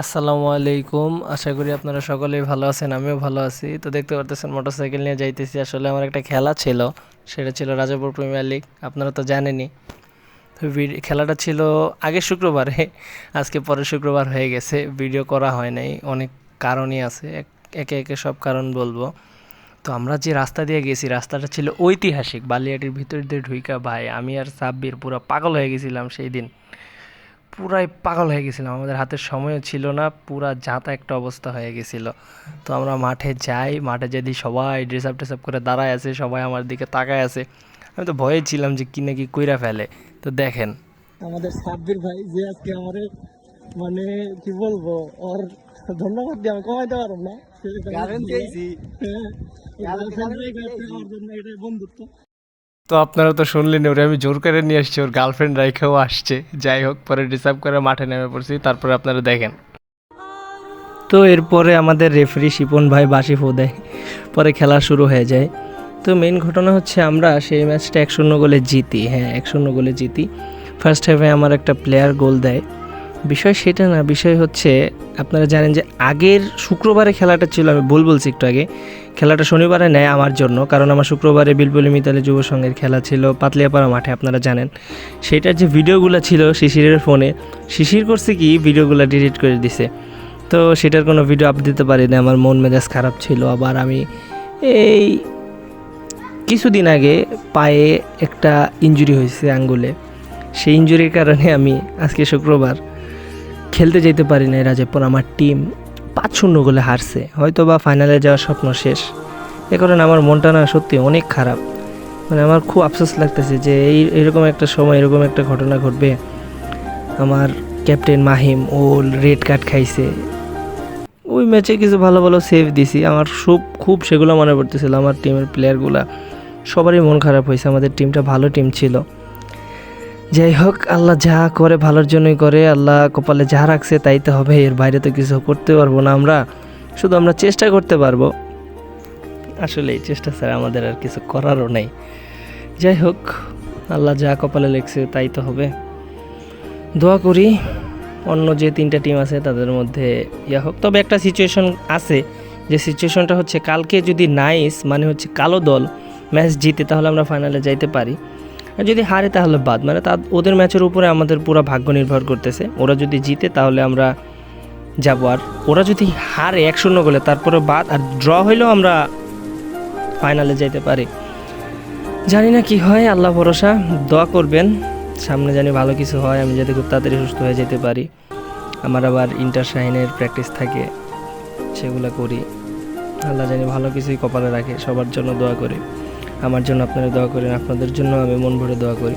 আসসালামু আলাইকুম। আশা করি আপনারা সকলেই ভালো আছেন, আমিও ভালো আছি। তো দেখতে পারতেছেন মোটরসাইকেল নিয়ে যাইতেছি। আসলে আমার একটা খেলা ছিল, সেটা ছিল রাজাপুর প্রিমিয়ার লিগ, আপনারা তো জানেনই। তো খেলাটা ছিল আগের শুক্রবারে, আজকে পরের শুক্রবার হয়ে গেছে, ভিডিও করা হয় নাই, অনেক কারণই আছে, একে একে সব কারণ বলবো। তো আমরা যে রাস্তা দিয়ে গেছি, রাস্তাটা ছিল ঐতিহাসিক, বালিয়াটির ভিতর দিয়ে ঢুইকা ভাই আমি আর সাব্বির পুরো পাগল হয়ে গেছিলাম সেই দিন। পুরাই পাগল হয়ে গেছিলাম, আমাদের হাতে সময়ও ছিল না, পুরা যাতা একটা অবস্থা হয়ে গেছিল। তো আমরা মাঠে যাই, মাঠে যদি সবাই ড্রেস আপ টেস আপ করে দাঁড়ায় আছে, সবাই আমার দিকে তাকায় আছে। আমি তো ভয়ে ছিলাম যে কি না কি কইরা ফেলে। তো দেখেন আমাদের সাব্বির ভাই যে আজকে আমারে মানে কি বলবো ওর ধন্যবাদ দিয়ে আমি কমাইতে পারবো না। ওর জন্য এটাই বন্ধুত্ব। তো আপনারা তো শুনলেন, ওরে আমি জোর করে নিয়ে আসছি, ওর গার্লফ্রেন্ড রাইখাও আসছে। যাই হোক, পরে ডিসার্ভ করে মাঠে নেমে পড়ছি, তারপরে আপনারা দেখেন। তো এরপরে আমাদের রেফারি শিপন ভাই বাঁশি ফু দেয়, পরে খেলা শুরু হয়ে যায়। তো মেইন ঘটনা হচ্ছে আমরা সেই ম্যাচটা 1-0 গোলে জিতি। হ্যাঁ, 1-0 গোলে জিতি। ফার্স্ট হাফে আমার একটা প্লেয়ার গোল দেয়। বিষয় সেটা না, বিষয় হচ্ছে আপনারা জানেন যে আগের শুক্রবারে খেলাটা ছিল, আমি ভুল বলছি একটু আগে, খেলাটা শনিবারে নেয় আমার জন্য, কারণ আমার শুক্রবারে বিলবুলি মিতালি যুব সংঘের খেলা ছিল পাতলিয়াপাড়া মাঠে, আপনারা জানেন। সেটার যে ভিডিওগুলো ছিল শিশিরের ফোনে, শিশির করছে কি ভিডিওগুলো ডিলিট করে দিছে। তো সেটার কোনো ভিডিও আপ দিতে পারি না, আমার মন মেজাজ খারাপ ছিল। আবার আমি এই কিছুদিন আগে পায়ে একটা ইনজুরি হয়েছে আঙ্গুলে, সেই ইনজুরির কারণে আমি আজকে শুক্রবার খেলতে যেতে পারি না। রাজাপুর আমার টিম 5-0 গোলে হারছে, হয়তো বা ফাইনালে যাওয়ার স্বপ্ন শেষ। এ কারণে আমার মনটা না সত্যি অনেক খারাপ, মানে আমার খুব আফসোস লাগতেছে যে এরকম একটা সময় এরকম একটা ঘটনা ঘটবে। আমার ক্যাপ্টেন মাহিম ও রেড কার্ড খাইছে, ওই ম্যাচে কিছু ভালো ভালো সেভ দিছি, আমার খুব সেগুলো মনে পড়তেছিল। আমার টিমের প্লেয়ারগুলা সবারই মন খারাপ হয়েছে, আমাদের টিমটা ভালো টিম ছিল। যাই হোক, আল্লাহ যা করে ভালোর জন্যই করে, আল্লাহ কপালে যা রাখছে তাই তো হবে, এর বাইরে তো কিছু করতে পারবো না আমরা, শুধু আমরা চেষ্টা করতে পারবো। আসলে এই চেষ্টা ছাড়া আমাদের আর কিছু করারও নেই। যাই হোক, আল্লাহ যা কপালে লেখছে তাই তো হবে। দোয়া করি অন্য যে 3টা টিম আছে তাদের মধ্যে ইয়া হোক। তবে একটা সিচুয়েশন আছে, যে সিচুয়েশনটা হচ্ছে কালকে যদি নাইস মানে হচ্ছে কালো দল ম্যাচ জিতে, তাহলে আমরা ফাইনালে যাইতে পারি। আর যদি হারে তাহলে বাদ, মানে ওদের ম্যাচের উপরে আমাদের পুরো ভাগ্য নির্ভর করতেছে। ওরা যদি জিতে তাহলে আমরা যাব, আর ওরা যদি হারে 1-0 গোলে তারপরে বাদ, আর ড্র হইলেও আমরা ফাইনালে যাইতে পারি। জানি না কি হয়, আল্লাহ ভরসা। দোয়া করবেন সামনে জানি ভালো কিছু হয়, আমি যাতে খুব তাড়াতাড়ি সুস্থ হয়ে যেতে পারি। আমার আবার ইন্টার শাহিনের প্র্যাকটিস থাকে, সেগুলো করি। আল্লাহ জানি ভালো কিছুই কপালে রাখে। সবার জন্য দোয়া করি, আমার জন্য আপনারা দোয়া করেন, আপনাদের জন্য আমি মন ভরে দোয়া করি।